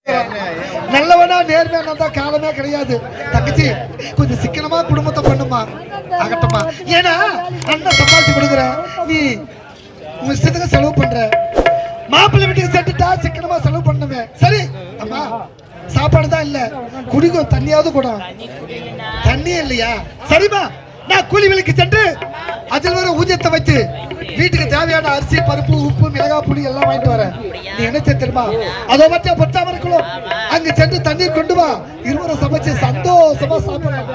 நல்லவனா நேர்மையா தான் காலமே கிடையாது. தங்கச்சி கொஞ்சம் சிக்கனமா குடும்பத்தை பண்ணுமா ஆகட்டமா. ஏன்னா அண்ணன் சம்பாதிச்சு கொடுக்குற, நீ உங்க இஷ்டத்துக்கு செலவு பண்ற. மாப்பிள்ளை வீட்டுக்கு செட்டுட்டா சிக்கனமா செலவு பண்ணுமே. சரி அம்மா, சாப்பாடு தான் இல்ல, குடிக்கும் தண்ணியாவது கூட. தண்ணியே இல்லையா? சரிம்மா, நான் கூலி வேலைக்கு சென்று அதில் வர ஊதியத்தை வச்சு வீட்டுக்கு தேவையான அரிசி, பருப்பு, உப்பு, மிளகாய், புளி எல்லாம் வாங்கிட்டு வரேன். நீ என்ன தெரியுமா, அதை மட்டும் பத்தாம இருக்கணும். அங்க சென்று தண்ணீர் கொண்டு வா, இருவரை சமைச்சு சந்தோஷமா சாப்பிடலாம்.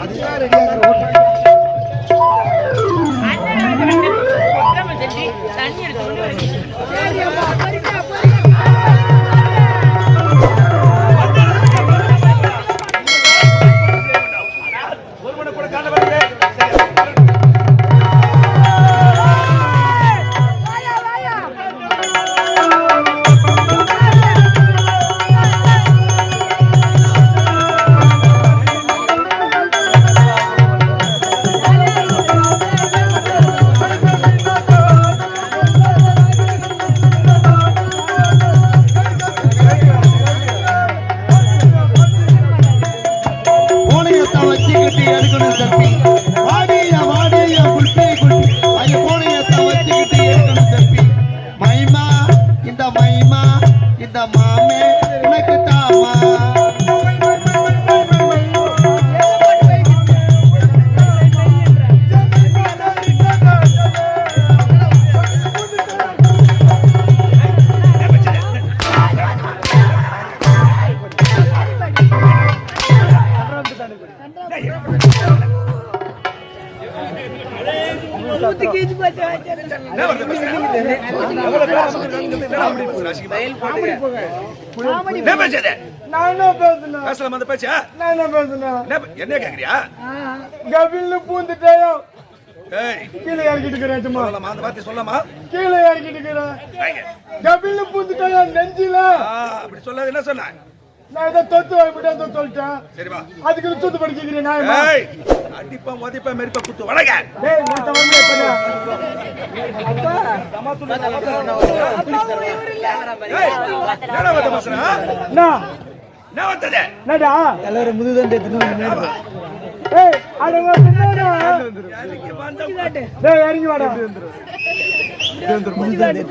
அதுதான் ரெடியாக என்ன கேக்குறியா? கபில் பூந்துட்டேயோ கீழே இறக்கிட்டு சொல்லமா, கீழே இறக்கிட்டு கபில் பூந்துட்டேயோ நெஞ்சில. அப்படி சொல்லாத. என்ன சொன்ன? நான் இதை தொத்து வாங்கிட்டேன் சொல்லிட்டேன். சரிவா, அதுக்கு தூத்து படிக்கிறேன். நான் அடிப்பா மதிப்பா மெரிப்பா குத்து வளக. டேய் நான் தவறே பண்ண. அப்பா தமாத்துல என்னடா வத மசனா? நான் வந்ததே. என்னடா எல்லாரும் முதுதண்டே தின்னு. ஏய் அடங்க தின்னடா. இறங்கி வந்தா. டேய் இறங்கி வாடா. முதுதண்டே.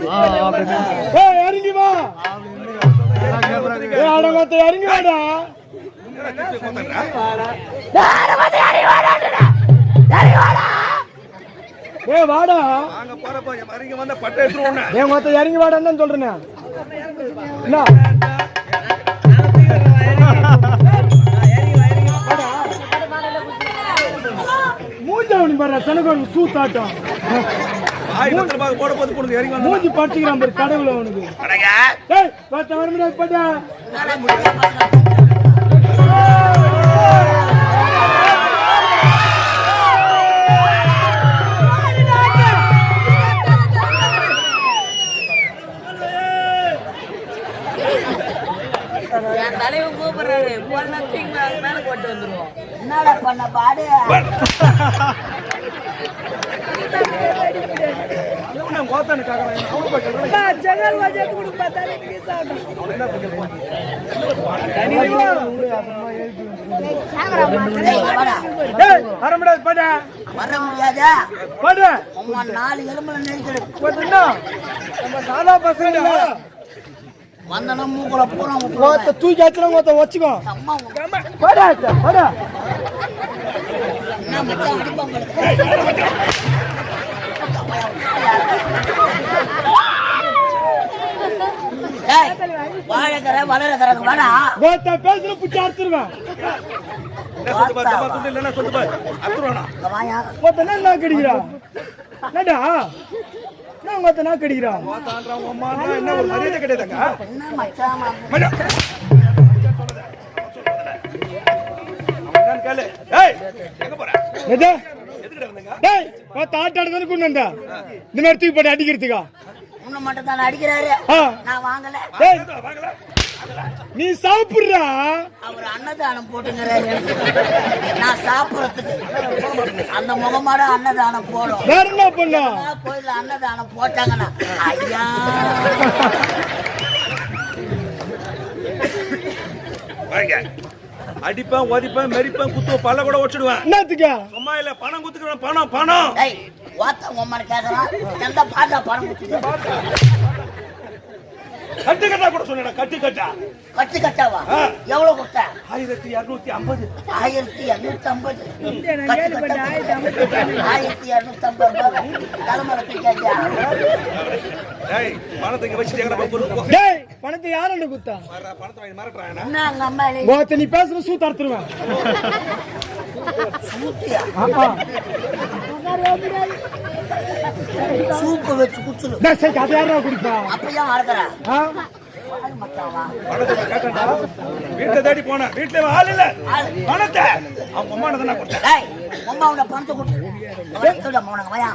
ஏய் இறங்கி வா. ஏய் அடங்கத்த இறங்கி வாடா. ஏய் வாடா. வாங்க போறப்ப இறங்கி வந்தா பட்டை எடுத்துறோம்னா. ஏய் மொத்த இறங்கி வாடான்னு சொல்றேனே. என்ன? மூஞ்சவனி பாரு தனக்கு சூத்தாட்டம். ஆயிரத்துல போட போது போடுங்க இறங்கி வந்து மூஞ்சி பட்டிக்கிறான் பாரு கடவுள அவனுக்கு. அடங்க. ஏய் பட்ட வரமுடா பட்டா. என் தலைவன் கூப்பிடுறாரு, போனா தூக்கி மேல போட்டு வந்துருவோம். என்னடா பண்ண பாடு? வர முடியாதா? நாலு எலும்புல சாதா பசங்க வந்தனா மூக்குல பூரா தூக்கி ஆச்சுனா வச்சுக்கோ. வாழக்கற வளரக்கற வாடா. பேசுற புடிச்சு அறுத்துருவேன். என்ன கடிக்கிறா? என்னடா நான் மத்த நான் கடிக்கிறா? என்ன ஒரு மரியாதை கிடையாதுங்க. ஆட்டாடுதானே கொண்டு வந்தா இந்த மாதிரி தூக்கி போட்டு அடிக்கிறதுக்கா? உன்னை மட்டும் தான் அடிக்கிறாரு. நான் வாங்கல. நீ சாப்பிடுறா. அவர் அன்னதானம் போட்டுங்கிறாரு. நான் சாப்பிடுறதுக்கு அந்த முகமாட அன்னதானம் போடும். வேற என்ன பண்ணா? கோயில அன்னதானம் போட்டாங்கன்னா ஐயா அடிப்பேன் ஒதிப்பேன் மெரிப்பேன் குத்துவேன் பல்ல கூட ஒடிச்சிடுவேன். என்னத்துக்கு சும்மா இல்ல பணம் குத்துக்கிறேன் பணம் பணம். டேய் வாத்த உம்மான்னு கேக்குறான். எந்த பாட்டா பணம் குடுத்து கட்டு கட்டா கூட சொன்னேன். கட்டு கட்டா கட்டு கட்டாவா எவ்வளவு கொடுத்த? 1250. 1250 1250 தலைமுறை பிடிக்காதியா? டேய் பணத்தை இங்க வச்சிட்டேங்கடா பொறுப்பு. டேய் பணத்தை யாரண்ட குத்தா? பணத்தை வாங்கி மறக்கறானே. என்ன அங்க அம்மா இல்லை ஓத்த நீ பேசுற சூ தடுத்துருவேன். சூத்தியா ஆமா சூப்பு வச்சு குச்சுடு. டேய் சே கதை யாரா குடிப்பா? அப்பையா மறக்கறா ஆ மச்சாவா பணத்தை கேட்டடா. வீட்ல தேடி போனா வீட்ல ஆள் இல்ல. பணத்தை அவங்க அம்மா தான் கொடுத்தா. டேய் அம்மா உன்ன பணத்தை குடு. அவளோட மோனங்க வாயா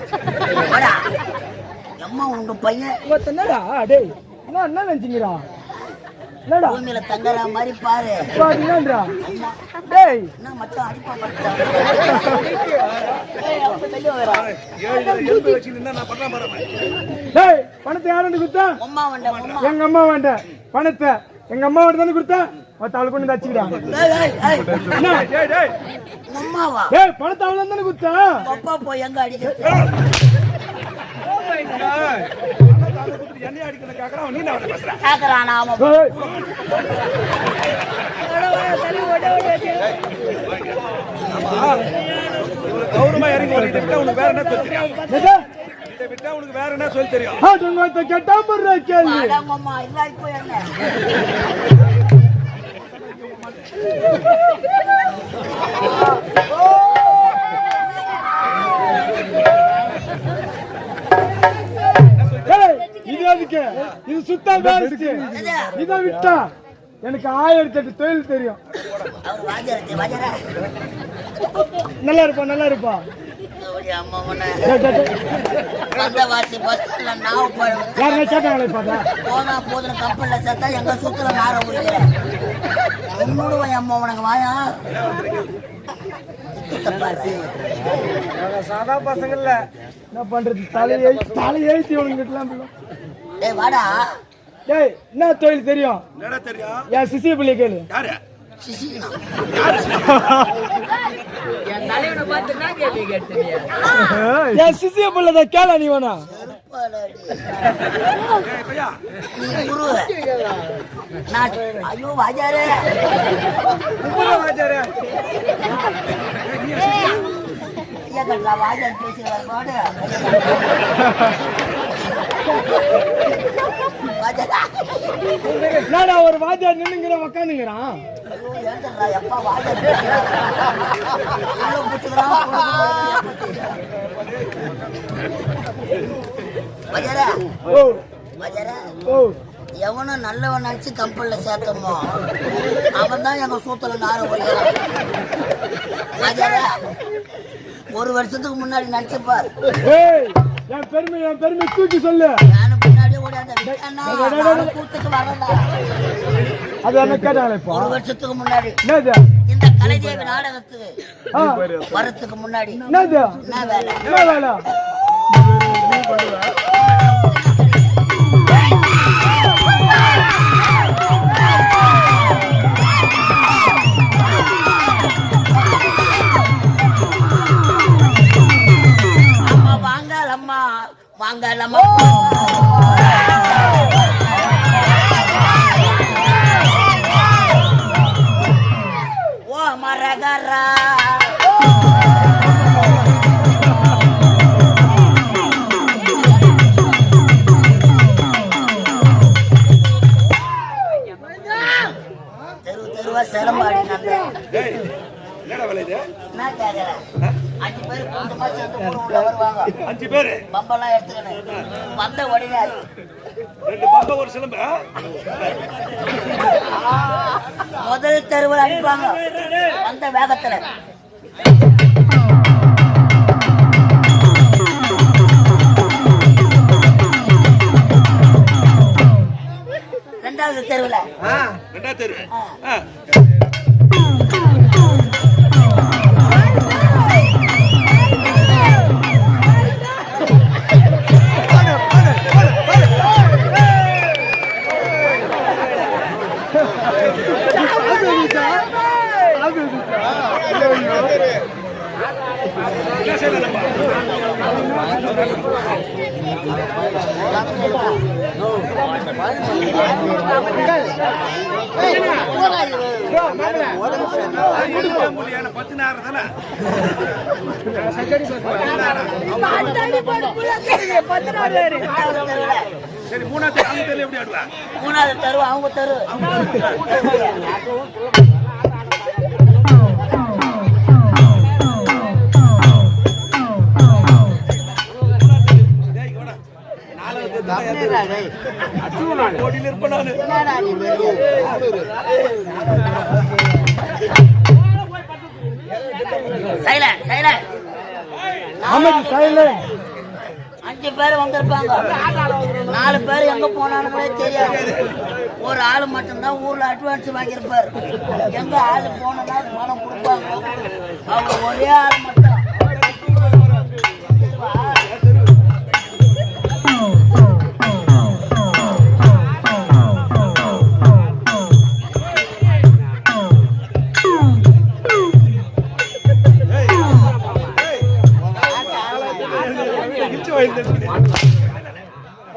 வாடா. அம்மா உங்க பையன் ஓத்த என்னடா டேய் என்ன நினைச்சீங்கடா? என்னடா பூமியில தங்கற மாதிரி பாரு. பாத்தீங்கடா டேய் என்ன மச்சான் அடிப்பா பண்றான். ஏய் அப்ப வெளிய வரா. 7 வச்சு நின்னா நான் பண்ண போறேன். டேய் பணத்தை யாரண்ட குத்தா? அம்மா வண்ட அம்மா. எங்க அம்மா வேண்ட பணத்தை எங்க அம்மா வேண்ட தானே கொடுத்தா? ஓத்த அவளை கொண்டு வச்சிடா. ஏய் என்ன டேய் டேய் அம்மாவா? டேய் பணத்தை அவளை தானே குத்தா? அப்பா போய் எங்க அடிக்கிறது? என்ன அடிக்கணும் கேக்குறான். நீ என்ன பேசுற? கேக்குறானா அவன்? ஏய் இவ்வளவு கௌரவமா இறங்கி ஓடிட்டு விட்டா உனக்கு வேற என்ன தெரியும்? எது இதை விட்டா உனக்கு வேற என்ன சொல்லி தெரியும்? அதுங்க கேட்டா பண்ற கேள்வி. அடங்கம்மா இல்ல இப்போ என்ன? ஏய் இது எதுக்கு? இது சுத்தம் வேஸ்ட். இத விட்டா எனக்கு 1008 தொழில் தெரியும். அவர் வாஜரா நல்லா இருப்பா ஓடி அம்மா உன்ன டேய், டேய், டேய். வந்தவாசி பஸ்ல நாவு போடுவேன். யாருன்னா கேட்டாங்களே பாத்தா போனா போதுன கப்பல்ல செத்தா எங்க சுத்துல நார உரிக்கிற. உன்னோட அம்மா உனக்கு வாயா. சாதா பசங்க இல்ல என்ன பண்றது? தலை எழுத்தி உனக்கிட்டலாம். டேய் வாடா. டேய் என்ன தொழில் தெரியும்? என்னடா தெரியும்? என் சிசிய பிள்ளை கேளு. யாரு? சிசினா என் தலைவனை பார்த்து என்ன கேள்வி கேட்டீங்க? என் சிசிய பிள்ளை கேள நீ வேணா. செருப்பாலடி. ஏய் பையா நீ குரு. நான் ஐயோ வாஜாரே. வாஜாரே ஐயா கட்டா வாஜார் பேசுறாரு பாடு. வாஜாரா. நாடா ஒரு வாஜார் நின்னுங்கற உட்காந்துங்கறான். ஐயோ ஏண்டா எப்பா வாஜார் பேசுறாரு. உள்ள புடிச்சறான். வாஜாரா. ஓ வாஜாரா. ஓ எவனும் நல்லவன் நினைச்சு கம்பெனில சேர்த்தமோ அவன் தான் எங்க சூத்துல நார போயிடறான். வாஜாரா ஒரு வருஷத்துக்கு முன்னாடி நினைச்சுப்பார். ஏய் என் பெருமை தூக்கி சொல்லு. நானும் பின்னாடியே ஓடியாந்த கூத்துக்கு வரல. அது என்ன கேட்டாங்களே இப்போ? ஒரு வருஷத்துக்கு முன்னாடி என்னது? இந்த கலைதேவி நாடகத்துக்கு வரத்துக்கு முன்னாடி என்னது? என்ன வேலை? என்ன வேலை? அம்மா வாங்கலம்மா வாங்கலம்மா. ஓ மரகரா தெருவா சிலம்பாடி டேய் என்னடா வேலை இது? என்ன கேக்குற? 5 பேர் கூட்டமா சேர்ந்து உள்ள வருவாங்க. 5 பேரு பம்பெல்லாம் எடுத்துக்கணும். வந்த உடனே 2 பம்ப ஒரு சிலம்பு. முதல் தெருவில் அடிப்பாங்க வந்த வேகத்துல. ரெண்டாவது தெருவில் 2ஆம் தெரு. சரி மூணாவது அவங்க தெரியல எப்படி ஆடுவா மூணாவது தருவா அவங்க தரு கோடியில் இருப்பேன் நானு சைலண்ட் சைலண்ட் அமைதி சைலண்ட். 5 பேர் வந்திருப்பாங்க 4 பேர் எங்க போனானுங்களே தெரியாது ஒரு ஆளு மட்டும்தான் ஊர்ல அட்வான்ஸ் வாங்கியிருப்பாரு எங்க ஆளு போனா பணம் கொடுப்பாங்க அவங்க ஒரே ஆள் மட்டும்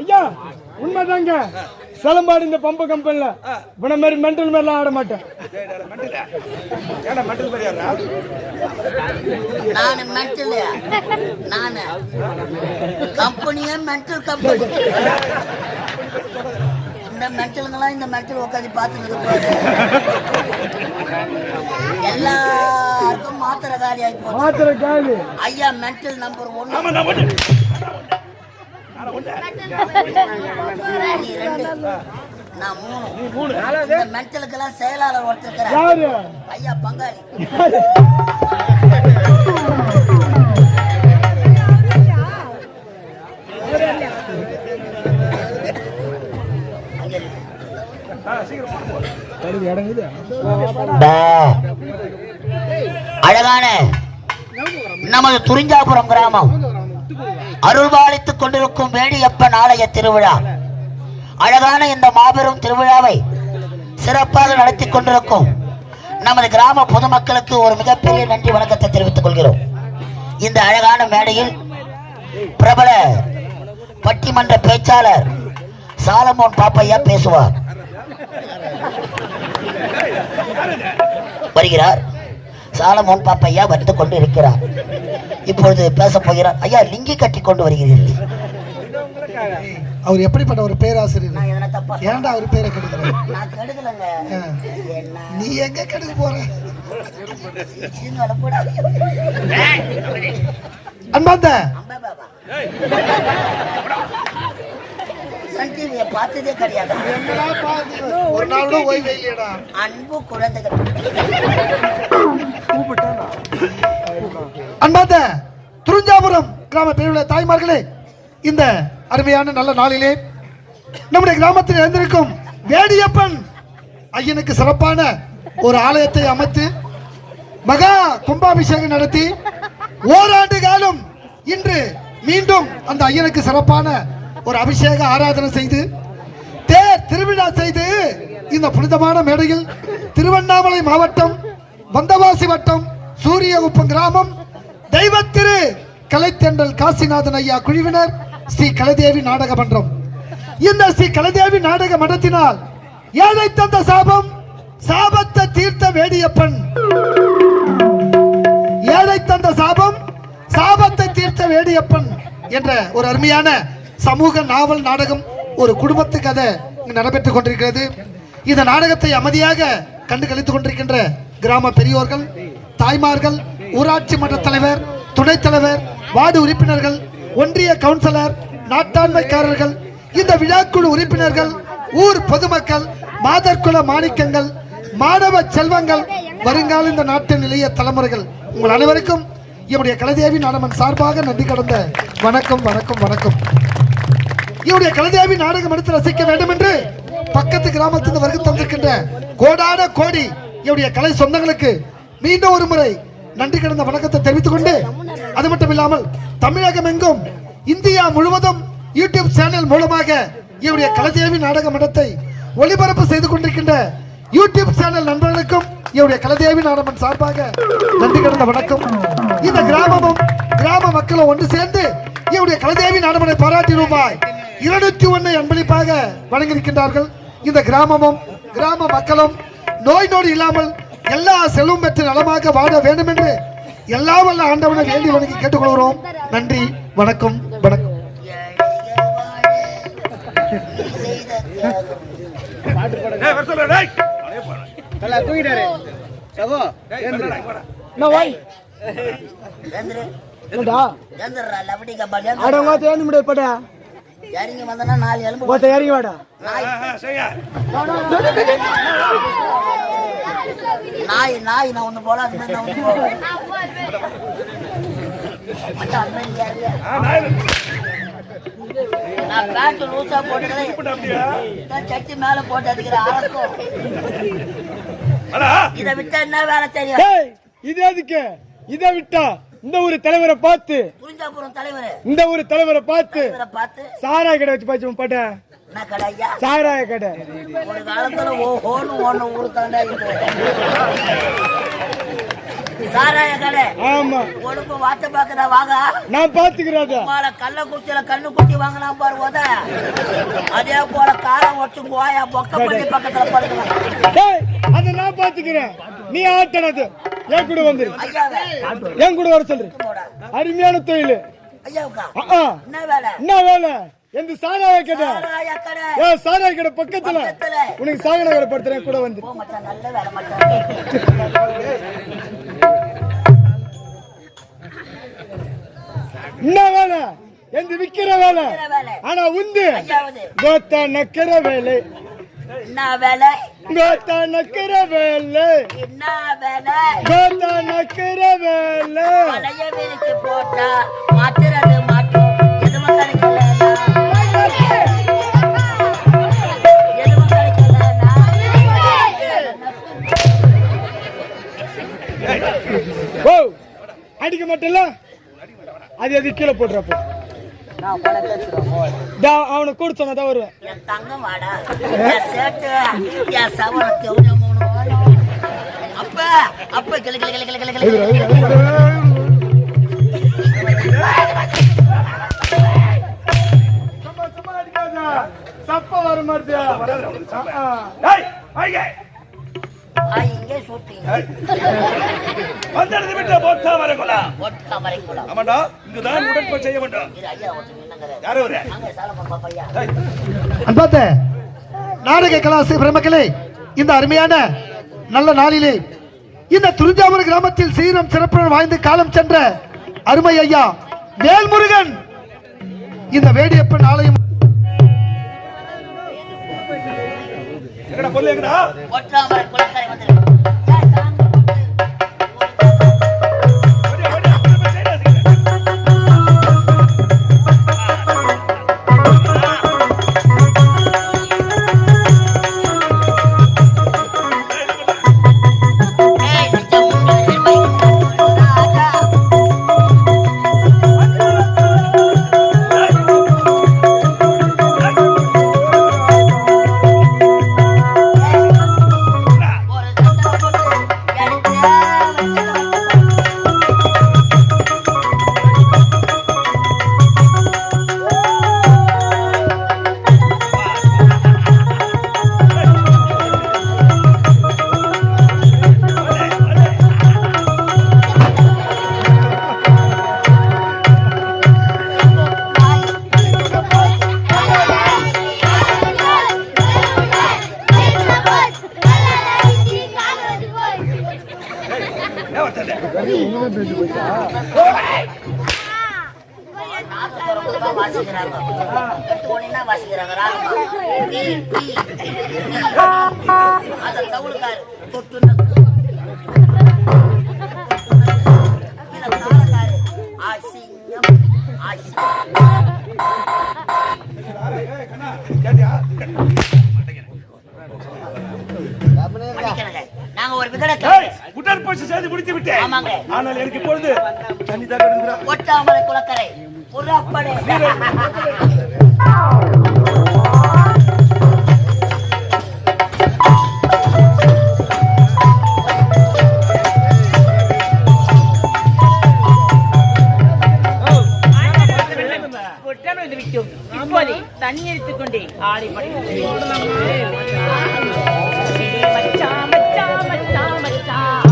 ஐயா உண்மைதாங்க. சிலம்பாடு இந்த பம்பு கம்பெனில இவன மாதிரி மென்டல் மாதிரிலாம் ஆட மாட்டேன். நானு மென்டல் நானு கம்பெனியே மென்டல் கம்பெனி இந்த மென்டலுங்கெல்லாம் இந்த மென்டல் உட்காந்து பார்த்துட்டு இருப்பாரு எல்லாருக்கும் மாத்திரை காலி ஆகி போச்சு. மாத்திரை காலி. ஐயா மென்டல் நம்பர் 1 நீ 2 நான் 3 இந்த மென்டலுக்கெல்லாம் செயலாளர் ஒருத்தர் யாரு? ஐயா பங்காளி. அழகான நமது துரிஞ்சாபுரம் கிராமம் அருள்பாலித்துக் கொண்டிருக்கும் வேடியப்பன் ஆலய திருவிழா. அழகான இந்த மாபெரும் திருவிழாவை சிறப்பாக நடத்தி கொண்டிருக்கும் நமது கிராம பொதுமக்களுக்கு ஒரு மிகப்பெரிய நன்றி வணக்கத்தை தெரிவித்துக் கொள்கிறோம். இந்த அழகான மேடையில் பிரபல பட்டிமன்ற பேச்சாளர் சாலமோன் பாப்பையா பேசுவார். வருகிறார். சாலமோன் பாப்பையா வந்து கொண்டு இருக்கிறார். இப்பொழுது பேச போகிறார். ஐயா லிங்கி கட்டி கொண்டு வருகிறீர்கள். அவர் எப்படிப்பட்ட ஒரு பேராசிரியர்? ஏன்டா அவர் பேரை கெடுக்கிறேன்? நீ எங்க கெடுக்க போற? அன்பார்ந்த பார்த்ததே கிடையாது. ஒரு நாள் கூட ஓய்வு இல்லையடா. அன்பு குழந்தைகள் அன்பார்ந்த துரிஞ்சாபுரம் கிராம பெரிய தாய்மார்களே, இந்த அருமையான நல்ல நாளிலே நம்முடைய கிராமத்தில் எழுந்திருக்கும் வேடியப்பன் ஐயனுக்கு சிறப்பான ஒரு ஆலயத்தை அமைத்து மகா கும்பாபிஷேகம் நடத்தி ஓராண்டு காலம் இன்று மீண்டும் அந்த ஐயனுக்கு சிறப்பான ஒரு அபிஷேக ஆராதனை செய்து தேர் திருவிழா செய்து இந்த புனிதமான மேடையில் திருவண்ணாமலை மாவட்டம் வந்தவாசி வட்டம் சூரியகுப்பம் கிராமம் தெய்வத்திரு கலைத்தென்றல் காசிநாதன் ஐயா குழுவினர் ஸ்ரீ கலைதேவி நாடக மன்றம். இந்த ஸ்ரீ கலைதேவி நாடக மன்றத்தினால் ஏழை தந்த சாபம் சாபத்தை தீர்த்த வேடியப்பன், ஏழை தந்த சாபம் சாபத்தை தீர்த்த வேடியப்பன் என்ற ஒரு அருமையான சமூக நாவல் நாடகம், ஒரு குடும்பத்து கதை நடைபெற்றுக் கொண்டிருக்கிறது. இந்த நாடகத்தை அமைதியாக கண்டு கழித்துக் கொண்டிருக்கின்ற கிராம பெரியோர்கள், தாய்மார்கள், ஊராட்சி மன்ற தலைவர், துணைத் தலைவர், வார்டு உறுப்பினர்கள், ஒன்றிய கவுன்சிலர், நாட்டாண்மைக்காரர்கள், இந்த விழாக்குழு உறுப்பினர்கள், ஊர் பொதுமக்கள், மாதர்குல மாணிக்கங்கள், மாணவ செல்வங்கள், வருங்கால இந்த நாட்டின் இளைய தலைமுறைகள், உங்கள் அனைவருக்கும் என்னுடைய கலைதேவி நாடகமன் சார்பாக நன்றி கடந்த வணக்கம் வணக்கம் வணக்கம். என்னுடைய கலைதேவி நாடகம் எடுத்து ரசிக்க வேண்டும் என்று பக்கத்து கிராமத்திலிருந்து வருகை தந்திருக்கின்ற கோடான கோடி என்னுடைய கலை சொந்தங்களுக்கு மீண்டும் ஒரு முறை நன்றி கடந்த வணக்கத்தை தெரிவித்துக் கொண்டு, அது மட்டும் இல்லாமல் தமிழகம் எங்கும் இந்தியா முழுவதும் யூடியூப் சேனல் மூலமாக என்னுடைய கலைதேவி நாடக மன்றத்தை ஒளிபரப்பு செய்து கொண்டிருக்கின்ற யூடியூப் சேனல் நண்பர்களுக்கும் என்னுடைய கலைதேவி நாடகம் சார்பாக நன்றி கடந்த வணக்கம். இந்த கிராமமும் கிராம மக்களும் ஒன்று சேர்ந்து என்னுடைய கலைதேவி நாடகத்தை பாராட்டி ரூபாய் 201 அன்பளிப்பாக வழங்கியிருக்கின்றார்கள். இந்த கிராமமும் கிராம மக்களும் நோய் நொடி இல்லாமல் எல்லா செல்வம் பெற்று நலமாக வாழ வேண்டும் என்று எல்லாம் வல்ல ஆண்டவனை வேண்டி வணங்கி கேட்டுக்கொள்கிறோம். நன்றி, வணக்கம், வணக்கம். இறங்கி வந்தனா 4 எலும்பு இறங்கி வாடா. நாய் நான் ஒண்ணு போல அது மாதிரி நான் ஒண்ணு போல நான் பேண்ட் லூசா போட்டு சட்டி மேல போட்டு அடிக்கிற அரசம் இதை விட்டா என்ன வேலை தெரியும்? இது எதுக்கு? இதை விட்டா இந்த ஒரு தலைவரை பார்த்து புரிஞ்சாபுரம் தலைவர் இந்த ஒரு தலைவரை பார்த்து சாராய கடை வச்சு பாச்சு பாட்ட என்ன கடை ஐயா? சாராய கடை. ஒரு காலத்துல ஒண்ணு ஊருத்தாண்டா சாராய கடை. ஆமா, உனக்கு வார்த்தை பாக்குறா வாங்க, நான் பாத்துக்கிறேன். கள்ள குச்சியில கண்ணு குட்டி வாங்கினா பாரு உத. அதே போல காரம் வச்சு கோயா பொக்க பண்ணி பக்கத்துல படுக்கலாம். அதை நான் பாத்துக்கிறேன். நீ ஆட்டனது என் கூட வந்துரு. என் கூட வர சொல்லு. அருமையான தொழில். என்ன வேலை? எந்த சாராய கடை? சாராய கடை பக்கத்துல உனக்கு சாகன கடை படுத்துறேன். கூட வந்து என்ன வேலை? எந்த விக்கிற வேலை. ஆனா உந்து கோத்தா நக்கிற வேலை. என்ன வேலை? கோத்தா நக்கிற வேலை. என்ன வேலை? கோத்தா நக்கிற வேலை. பழைய விரிச்சு போட்டா மாத்துறது மாட்டோம். எதுவும் கிடைக்கல அடிக்க மாட்டேல, அது எது கீழே போடுறப்போ அவனை கூட சொன்னதான் வருவேன். என் தங்கம் வாடா சேர்த்து என் சவர அப்ப அப்ப கிளி கிளி கிளி கிளி கிளி சப்ப வர மாட்டியா? இங்கே ஷூட்டிங் வந்தது விட்டு போட்டா வரகுலா போட்டா வரகுலா. ஆமாடா, இங்க தான் உடற்பயிற்சி செய்ய வேண்டும். இது ஐயா ஒருத்தர் நின்னங்கற. யாரோ வரே? அங்க சாலமன் பாப்பையா. அன்பார்ந்த நாடக கலாசி பிரமக்களே, இந்த அருமையான நல்ல நாளிலே இந்த துரிஞ்சாபுரம் கிராமத்தில் சீரம் சிறப்புடன் வாழ்ந்து காலம் சென்ற அருமை ஐயா வேல்முருகன் இந்த வேடியப்பன் ஆலயம் எங்கடா பொல்லு எங்கடா? ஒற்றாமரை குலக்கரை வந்து உடற்பயிற்சி செய்து முடித்து விட்டேன். ஆனால் எனக்கு இப்பொழுது தண்ணி தான் ஒற்றாமரை குலக்கரை புறப்படை. தண்ணி எடுத்துக் கொண்டே ஆடி படைக்கிறேன். மச்சான் மச்சான் மச்சான் மச்சான்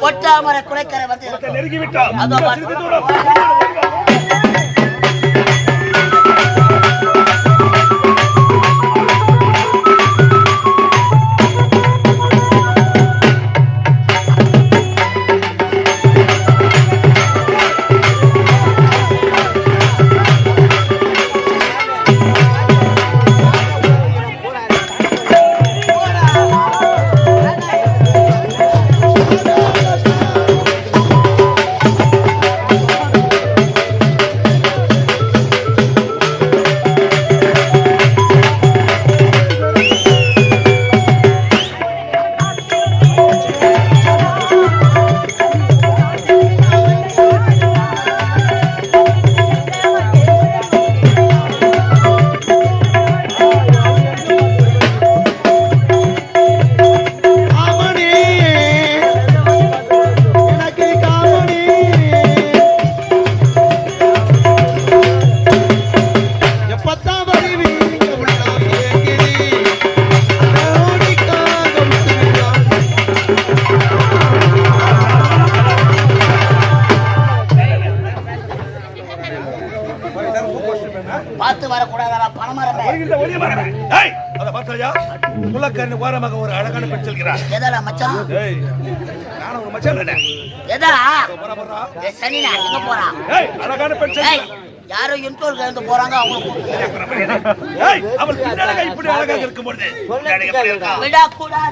ஒட்டாமரை குறைக்கரை வந்து நெருங்கி விட்டோம். அதோ சிறிது தூரம். பார்த்து வரக்கூடாதா பணமரமே குலக்கண்ணு ஓரமாக ஒரு அழகான பெண் செல்கிறார். எதா மச்சான்? நானும் ஒரு மச்சான் எதா சனினா எங்க போறான்? அழகான பெண் யாரோ இன்டோல் கலந்து போறாங்க. அவள் இப்படி அழகாக இருக்கும் பொழுது விடக்கூடாது.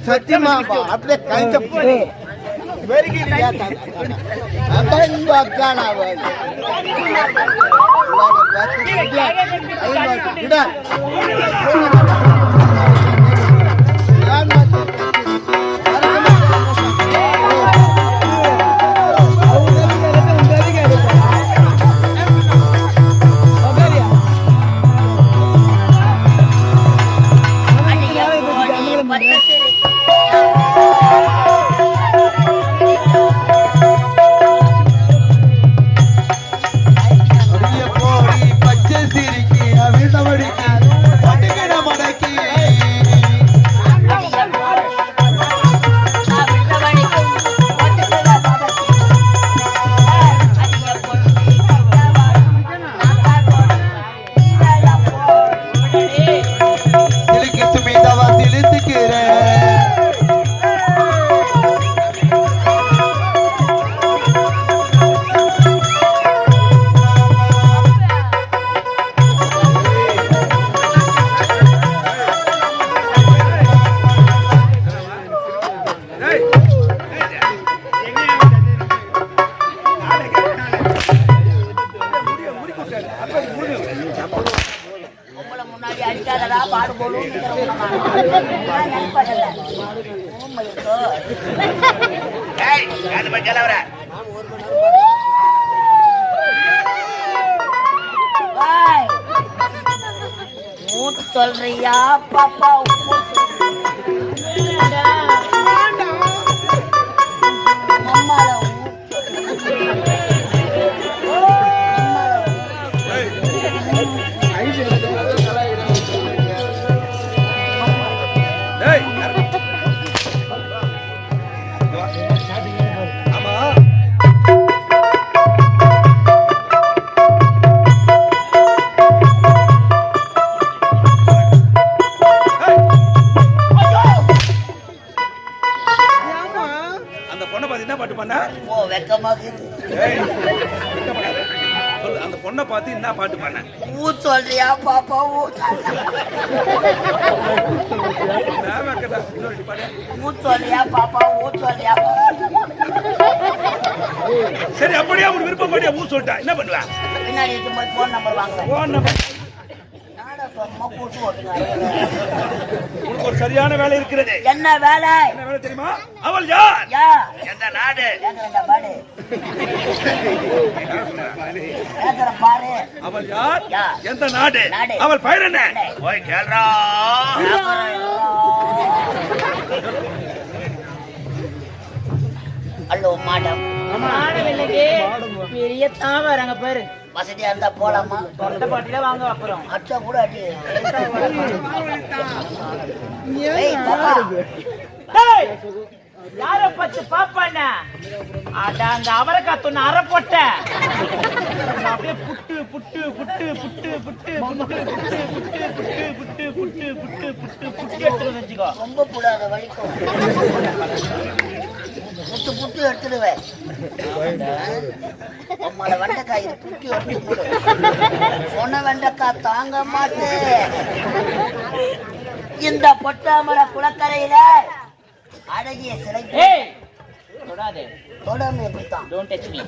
சத்தியமா அப்படியே கழிச்ச வெறுகிறியா பச்சை சிரிக்கி அவிழ்ந்தபடிக்கு மடக்கி நான் நினைப்பாங்கல்ல. Oh my God. ஏய் அது போய் கேளவர ஏய், மூச்சு சொல்றியா பாப்பா? அம்மால ஏய் ஆமா அந்த பொண்ணை பார்த்து என்ன பாட்டு பண்ண? ஓ வெக்கமாக இருக்கு. ஏய், வெட்கப்படாத. சொல்லு, அந்த பொண்ணை பார்த்து என்ன பாட்டு பண்ண? ஊ சொல்றியா பாப்பா? ஊ நான் வெட்கடா. இன்னொரு வாட்டி பாடு. ஊ சொல்றியா பாப்பா? ஊ சொல்றியா? சரி அப்படியே உனக்கு விருப்பம் படியா ஊ சொல்லிட்டா என்ன பண்ணுவ? பின்னாடி இருக்கும்போது போன் நம்பர் வாங்குவேன். Phone number. நாடா சும்மா கூட்டு ஓட்டுங்க. உனக்கு ஒரு சரியான வேலை இருக்கிறது. என்ன வேலை? என்ன வேலை தெரியுமா? அவள் யார்? யா எந்த நாடு? கேக்குறேன்டா பாடு. கேக்குறேன் பாரு. அவள் யார்? யார்? எந்த நாடு? நாடு. அவள் பெயர் என்ன? என்ன? போய் கேள்றா. Hello madam. பெரிய தாவறாங்க பாரு. வசதியா இருந்தா போலாமா? தொண்டை பாட்டில வாங்க அப்புறம். அச்சா கூட அடி. ஏய் பாப்பா. டேய், யார பத்தி பாப்பானே? அட அந்த அவரக்காய் தொன்ன அரை போட்ட. அப்படியே புட்டு புட்டு புட்டு புட்டு புட்டு புட்டு புட்டு புட்டு புட்டு புட்டு புட்டு புட்டு புட்டு புட்டு எடுத்து வச்சுக்கோ. ரொம்ப கூடாத வலிக்கும். புட்டு புட்டு எடுத்துடுவேன். உம்மள வெண்டைக்காய் இது புட்டு எடுத்து சொன்ன வெண்டைக்காய் தாங்க மாட்டேன். இந்த பொட்டாமர குளக்கரையில அழகிய சிலை. ஏய் தொடாதே. தொடாம எப்படித்தான்? Don't touch me.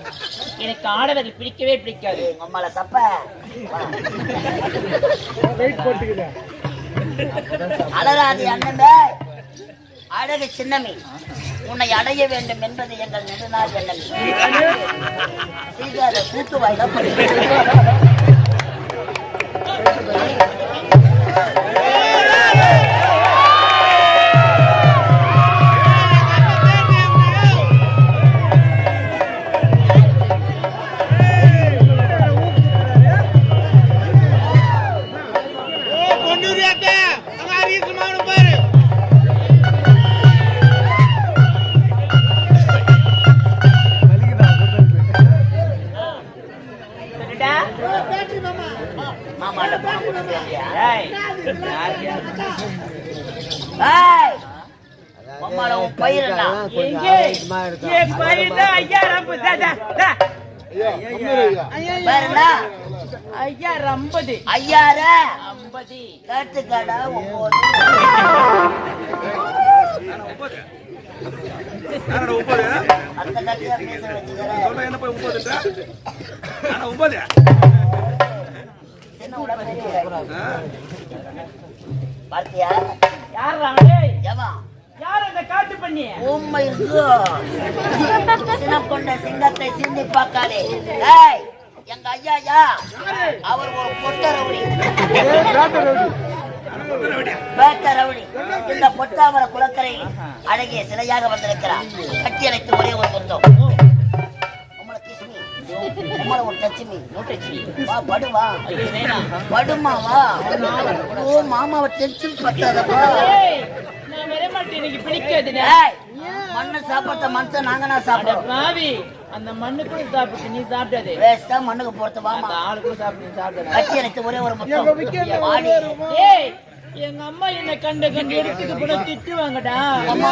எனக்கு ஆடவர்கள் பிடிக்கவே பிடிக்காது. எங்க அம்மால சப்ப அழகாதி அண்ணமே, அழகு சின்னமி, உன்னை அடைய வேண்டும் என்பது எங்கள் நெடுநாள் எண்ணம். சீக்கிர கூட்டு வாயில மாமாட்ட பணம் கொடுத்துருக்கியா? மாமால உன் பயிர் என்ன? என் பையன் தான் ஐயா ரம்பு. பேர் என்ன? ஐயா ரம்பது. ஐயார ஐம்பது. கேட்டுக்கடா 9. நானோட 9. அந்த கட்டியா பேச வச்சுக்கிறேன். சொல்ல என்ன போய் 9? ஆனா 9. என்ன உடம்பு தெரியல. பார்த்தியா? யார் ராணே? எவன்? யார் அந்த காட்டு பண்ணி? உண்மை சின்னப்பொண்ட சிங்கத்தை சிந்தி பார்க்காதே. ஏய், எங்க ஐயா அவர் ஒரு பொட்ட ரவுடி. பேட்ட ரவுடி. இந்த பொட்டாமர குளக்கரை அழகிய சிலையாக வந்திருக்கிறார். கட்டி அணைத்து ஒரே ஒரு முத்தம். உங்களை கிஸ்மி, உங்களை ஒரு டச்சுமி. வா படுவா. படுமா வா. ஓ மாமாவை டென்ஷன் பத்தாதப்பா. நான் வர மாட்டேன், எனக்கு பிடிக்காதுடா. ஏய், மண்ணு சாப்பிட்ட மனுஷன் நாங்க நான் சாப்பிடுறோம். பாவி, அந்த மண்ணுக்கு சாப்பிட்டு நீ சாப்பிடாதே. வேஸ்டா மண்ணுக்கு போறது வாமா. அந்த ஆளுக்கு சாப்பிட்டு நீ சாப்பிடாத. கட்டி எனக்கு ஒரே ஒரு முத்தம். வாடி. ஏய், எங்க அம்மா என்ன கண்ட கண்டு எடுத்துட்டு கூட திட்டுவாங்கடா. அம்மா